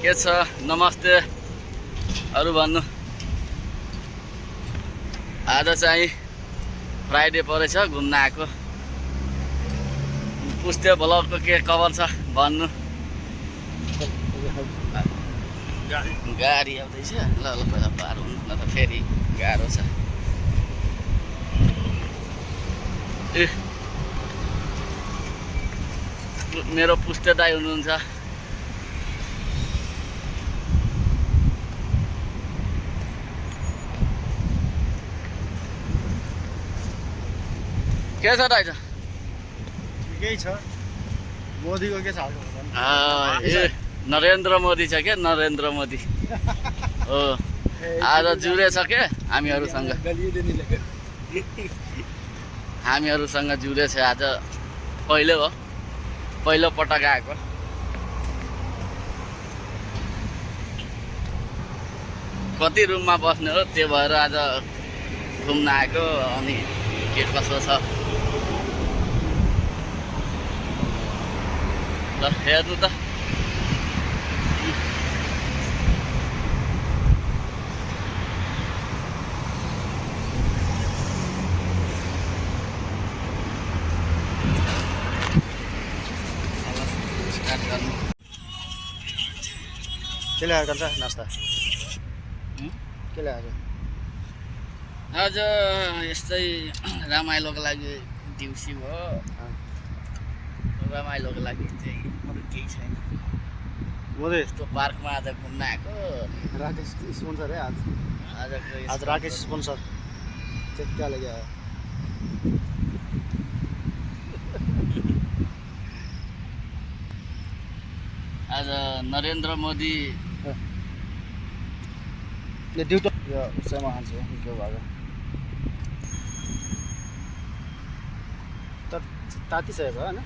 के छ नमस्ते अरु भन्नु आज चाहिँ फ्राइडे परेछ घुम्न आएको पुस्ते ब्लगको के खबर छ भन्नु गाडी आउँदैछ ल ल पहिला पार हुनु न त फेरि गाह्रो छ ए मेरो पुस्ते दाइ हुनुहुन्छ के छ दाइ केही छ मोदीको के छ ए नरेन्द्र मोदी छ के नरेन्द्र मोदी हो आज जुरेछ के हामीहरूसँग जुरेछ आज पहिलो पटक आएको कति रुममा बस्ने हो त्यो भएर आज घुम्न आएको अनि के कसो छ ल हेर्नु त के ल्याएको छ नास्ता के ल्याएको आज यस्तै रमाइलोको लागि दिउँसी भयो रमाइलोको लागि चाहिँ अरू केही छैन मोदी यस्तो पार्कमा आज घुम्न आएको राकेश स्पोन्सर है आज राकेश स्पोन्सर चेक क्या लगे आज नरेन्द्र मोदी ये ड्यूटी यो उसैमा खान्छु के भयो त तातिसकेको छ हैन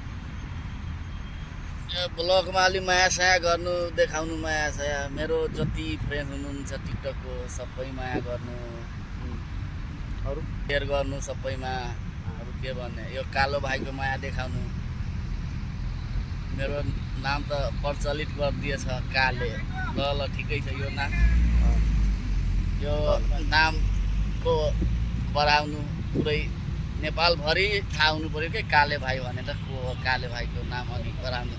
ब्लगमा अलि माया साया गर्नु देखाउनु माया साया मेरो जति फ्रेन्ड हुनुहुन्छ टिकटकको सबै माया गर्नु अरू सेयर गर्नु सबैमा अरू के भन्ने यो कालो भाइको माया देखाउनु मेरो नाम त प्रचलित गरिदिएछ काले ल ल ठिकै छ यो नाम यो नामको बढाउनु पुरै नेपालभरि थाहा हुनु पऱ्यो कि काले भाइ भनेर को हो काले भाइको नाम अनि बढाउनु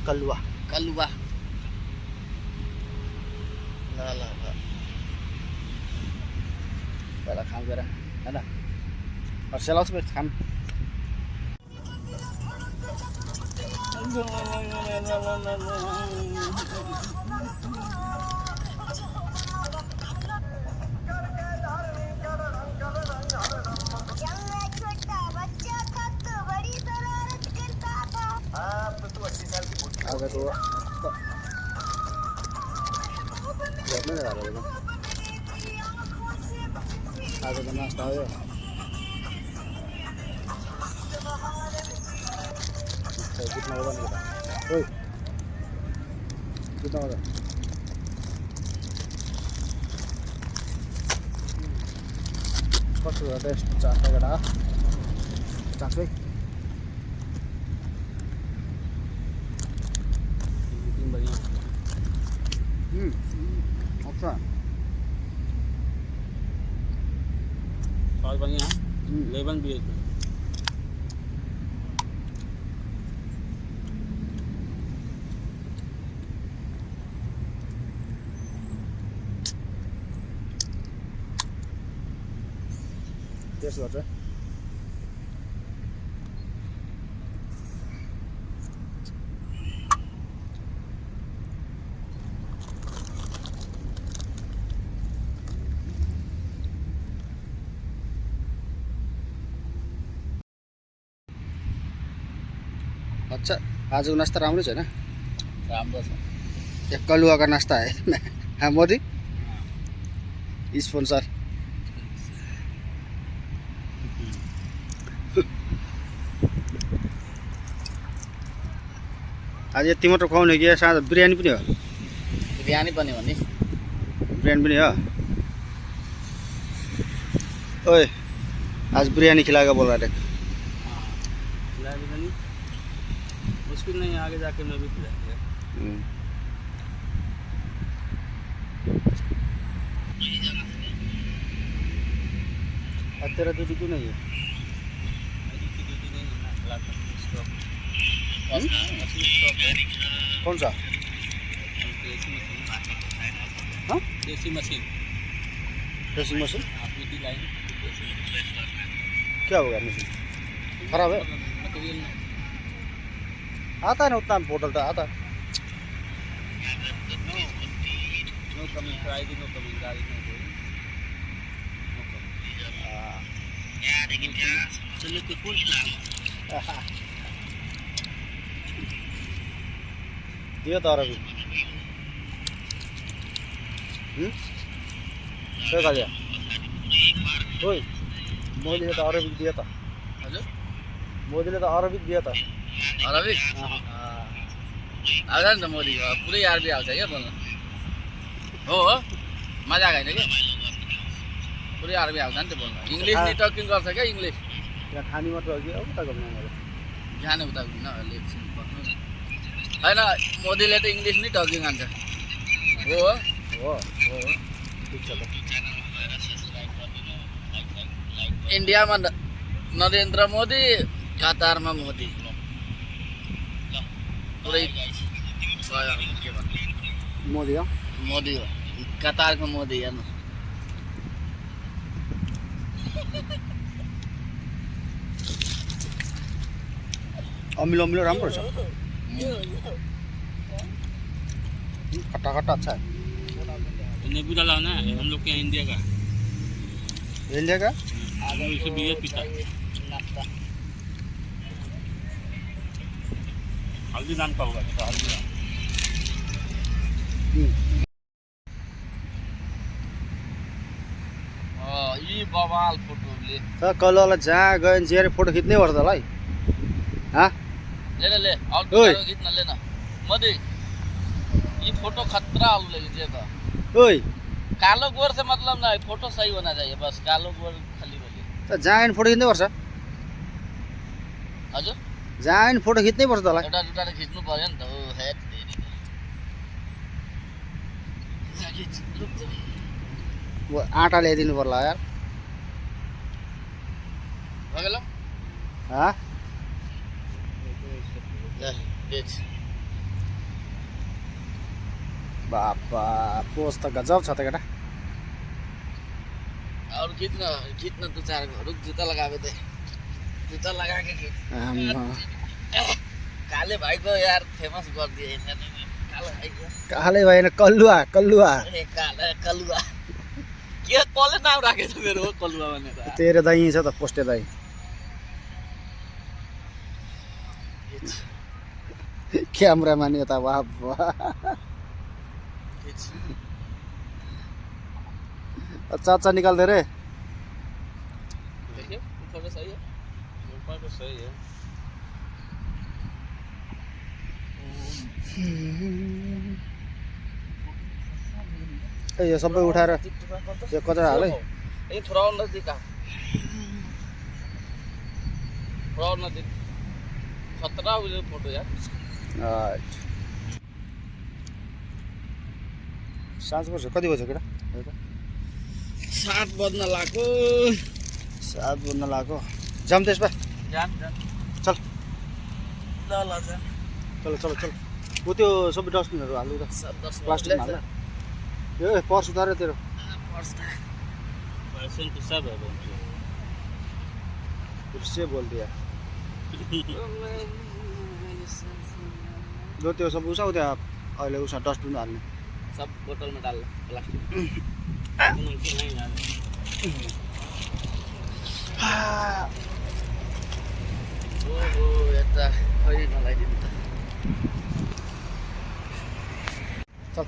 कलुवा ल ल ल पहिला खाम गएर हैन सेलाउस पे खाम आज तो नाश्ता हो कितना होगा नहीं पता ओए कितना होगा कस्तो रेस्ट चाख्ने गडा चाख्दै बढ़िया अच्छा स्वाद बढ़िया लेमन भी है टेस्ट गर्छ अच्छा आजको नास्ता राम्रै छैन राम्रो छ एक कलुवाका नास्ता है हाँ मोदी स्पोन्सर आज यति मात्र खुवाउने कि साँझ बिरयानी पनि हो बिरयानी पनि हो नि बिरयानी पनि हो ओए आज बिरयानी खिलाएगा बोल रहा है मुश्किल नहीं आगे जाके मैं भी खिलाऊंगा तेरा ड्यूटी क्यों नहीं है? कौन सा? हाँ? देसी मशीन ड्रेसिंग मशीन लाइन क्या हो गया? मशीन खराब है? मटेरियल आता है ना उतना पोर्टल तो आता है। No coming price no coming गाड़ी नो चलो के फुल दिया था अरबी क्या खा लिया? ओए मोदी ने तो अरबिक दिया था। हजुर मोदी ने तो अरबिक दिया था। अरबिक आउँछ नि त मोदी पुरै आरबी आउँछ क्या बोल्न हो मजाक होइन क्या पुरै आरबी आउँछ नि त बोल्न इङ्ग्लिस नि टकिङ गर्छ क्या इङ्ग्लिस यहाँ खानी मात्र हो कि अब उता गर्नु मैले बिहानै उता किन लेख्छु बस्नु होइन मोदीले त इङ्ग्लिस नि टकिङ हान्छ हो हो हो ठिक छ त। इन्डियामा नरेन्द्र मोदी कतारमा मोदी पुरै गयो के भन्नु मोदी हो मोदी हो कतारको मोदी हेर्नु अमिलो अमिलो राम्रो छ। खट्टा खट्टा अच्छा है। नींबू डाला ना हम लोग के यहाँ इंडिया का इंडिया का उसे बियर पीता हल्दी नाम का होगा हल्दी नाम यी बवाल फोटोले तो कल वाला जहाँ गए जेरे फोटो खींचने पर्छ होला है। हाँ ले न ले और ओए। खींचना लेना मोदी ये फोटो खतरा आलू लीजिए तो ओए कालो गोर से मतलब ना फोटो सही होना चाहिए बस कालो गोर खाली बोलिए तो जहाँ गए फोटो खीच्नै पर्छ। हजुर जहाँ गए फोटो खीच्नै पर्छ होला। एउटा दुटा खिच्नु पर्यो नि त ओ हेड तेरी खिच लुक त वो आटा ल्याइदिनु पर्ला यार। भगेलो हाँ ले देख बापा पोस्ट त गजब छ त केटा। और खिच्न तू चार रुक जुत्ता लगावे दे जुत्ता लगा के खिच आम्मा। काले भाई को यार फेमस कर दिए इन्होंने काले भाई को काले भएन कलुवा कलुवा ए काले कलुआ के कसले नाम राखे छ मेरो कलुआ भनेर तेरो दाइ छ त पोस्टे दाइ। क्यामराम्यान यता वाह अच्छा अच्छा निकाल्दै रे। देखिए ऊपर तो सही है ऊपर तो सही है ए यो सबै उठाएर यो कचरा हाल है। ये थोड़ा और नजदीक आ थोड़ा और नजदीक खतरा हो फोटो यार राइट साँझ पर्छ कति बज्यो केटा? 7 बज्न लाग्यो 7 बज्न लाग्यो। जाम त्यसमा जान जान चल ल ल जान चल चल चल ऊ त्यो सबै डस्टबिनहरू हाल्नु त सब 10 प्लास्टिक हाल्नु। ए पर्स उतारे तेरो पर्सन तो सब है फिर से बोल दिया। लो त्यो सब उसाउ त्यहाँ अहिले उसा डस्टबिन हाल्ने। सब बोतल में डाल प्लास्टिक ओहो यता खै नलाइदिनु त चल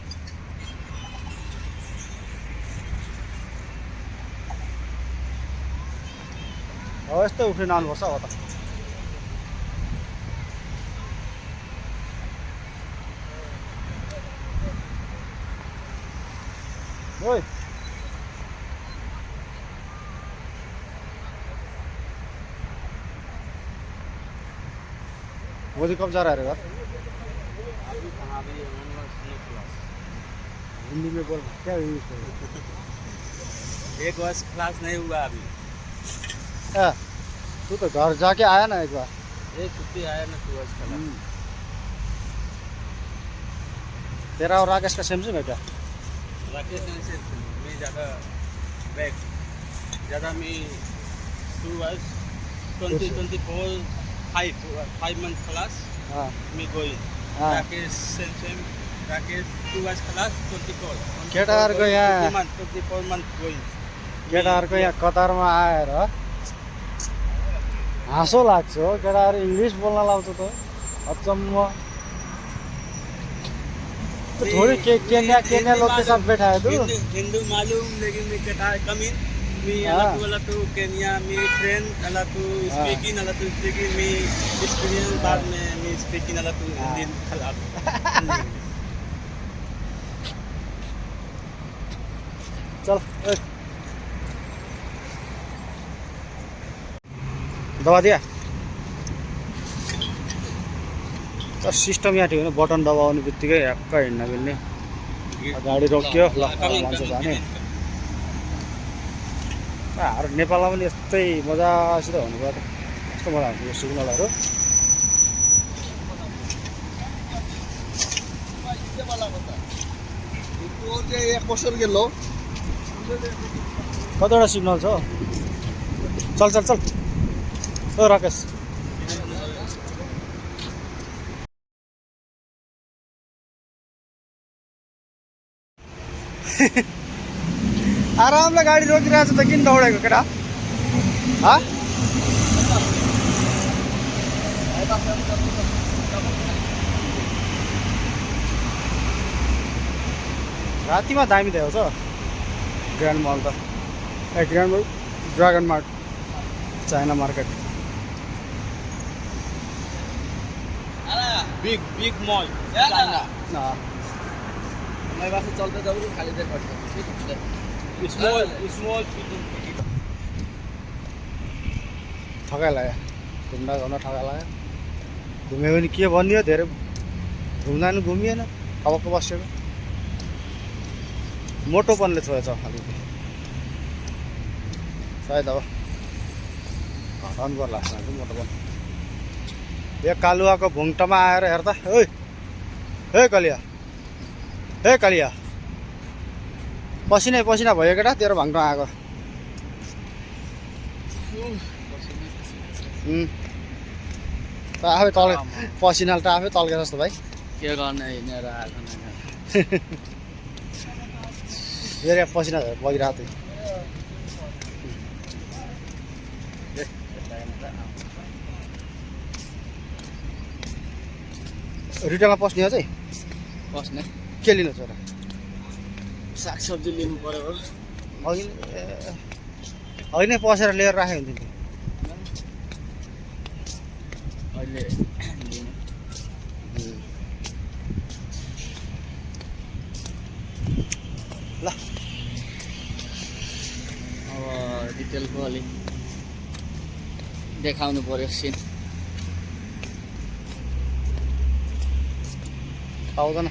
हो यस्तै उफ्रिन आउनुपर्छ हो त। ओए मोदी कब जा रहा है रे घर? अभी कहाँ भी क्लास हिंदी में बोल क्या इंग्लिश में? 1 वर्ष क्लास नहीं हुआ अभी तू तो घर जाके आया ना एक बार। एक छुट्टी आया ना तू आज कल तेरा और राकेश का सेम है क्या? राकेश ने से मैं ज़्यादा बैक ज़्यादा मैं टू आज 2024 5 month class हाँ me going हाँ राकेश सेम राकेश 2 आज class 24 केटाहरूको यहाँ 24 month going केटाहरूको यहाँ कतारमा आएर हाँसो लाग्छ हो। केटाहरू इङ्ग्लिस बोल्न लाउँछ त अचम्म। तो थोड़ी केन्या केन्या लोग के साथ बैठा है तू। हिंदू मालूम लेकिन मैं कहता है कम इन मी अला तू केन्या मी फ्रेंड अला तू स्पीकिंग अला तू स्पीकिंग मी एक्सपीरियंस बाद में मी स्पीकिंग अला तू हिंदी खलाफ चल दबा दिया तो सिस्टम यहाँ ठिक होइन। बटन दबाउने बित्तिकै ह्याक्क हिँड्न मिल्ने। गाडी रोक्यो ल मान्छे जाने। हाम्रो नेपालमा पनि यस्तै मजासित हुनुपर्यो त। कस्तो मजा हुन्छ यो सिग्नलहरू। कतिवटा सिग्नल छ? चल चल चल ओ राकेश। आरामले गाडी रोकिरहेको छ त किन दौडेको केटा? रातिमा दामी देखाउँछ ग्रान्ड मल त। Grand mall dragon mart China market big mall China मैं बात चलते जाऊँ खाली देर स्मॉल ठगाइ लाग्यो। घुम्दा घुम्दा ठगाइ लाग्यो। घुम्यो भने के भनियो धेरै घुम्दा पनि घुमिएन। ठबक्क बसेको मोटोपनले छोएछ अलिकति सायद अब हरान गर्ला मोटोपन। यो कालुवाको भुङ्टामा आएर हेर त। हे कलिया हे कलिया पसिनै पसिना भयो केटा तेरो भाङमा आएको। त आफै तल पसिनाले त आफै तल्के जस्तो भाइ। के गर्ने हिँडेर आएको फेरि पसिना बगिरहेको थियो। रिटेलमा पस्ने हो चाहिँ बस्ने के लिनु छ र? सागसब्जी लिनु पर्यो। अघि नै पसेर लिएर राखेको हुन्थ्यो। अहिले ल अब रिटेलको अलिक देखाउनु पर्यो सिन। आउँदैन